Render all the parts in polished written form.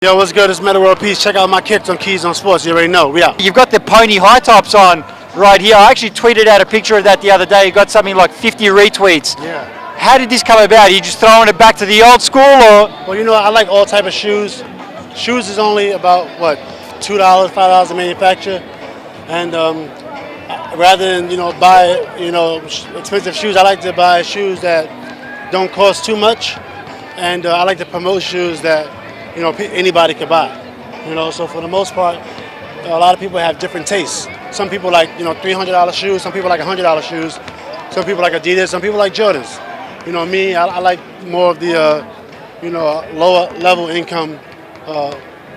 Yo, what's good? It's Metta World Peace. Check out my kicks on Keez On Sports. You already know. We out. You've got the pony high tops on right here. I actually tweeted out a picture of that the other day. You got something like 50 retweets. Yeah. How did this come about? Are you just throwing it back to the old school, or? Well, you know, I like all type of shoes. Shoes is only about what, $2, $5 a manufacture, and rather than buy expensive shoes, I like to buy shoes that don't cost too much, and I like to promote shoes that anybody could buy. So for the most part, a lot of people have different tastes. Some people like $300 shoes. Some people like $100 shoes. Some people like Adidas. Some people like Jordans. Me, I like more of the lower level income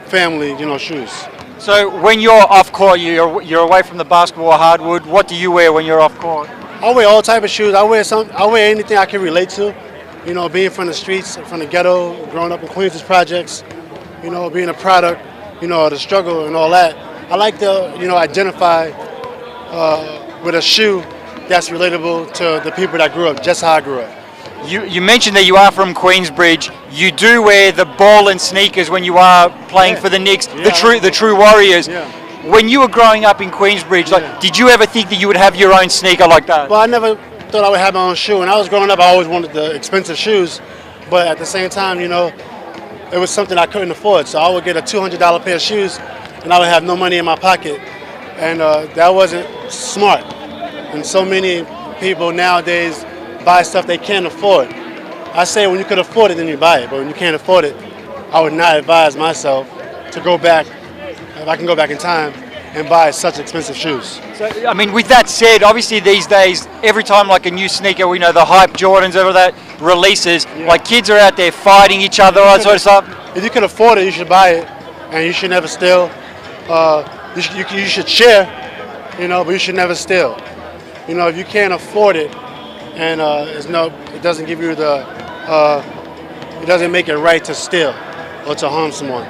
family shoes. So when you're off court, you're away from the basketball hardwood. What do you wear when you're off court? I wear all type of shoes. I wear anything I can relate to. Being from the streets, from the ghetto, growing up in Queens projects, being a product, of the struggle and all that. I like to, identify with a shoe that's relatable to the people that grew up, just how I grew up. You mentioned that you are from Queensbridge. You do wear the ball and sneakers when you are playing for the Knicks, the true Warriors. Yeah. When you were growing up in Queensbridge, did you ever think that you would have your own sneaker like that? Well, I never thought I would have my own shoe. When I was growing up, I always wanted the expensive shoes, but at the same time, it was something I couldn't afford. So I would get a $200 pair of shoes, and I would have no money in my pocket, and that wasn't smart. And so many people nowadays buy stuff they can't afford. I say when you could afford it, then you buy it. But when you can't afford it, I would not advise myself to go back, if I can go back in time, and buy such expensive shoes. So, I mean, with that said, obviously these days, every time like a new sneaker, the hype Jordans, ever that releases, like kids are out there fighting each other, all that sort of stuff. If you can afford it, you should buy it, and you should never steal. You should share, but you should never steal. If you can't afford it, and it doesn't give you it doesn't make it right to steal or to harm someone.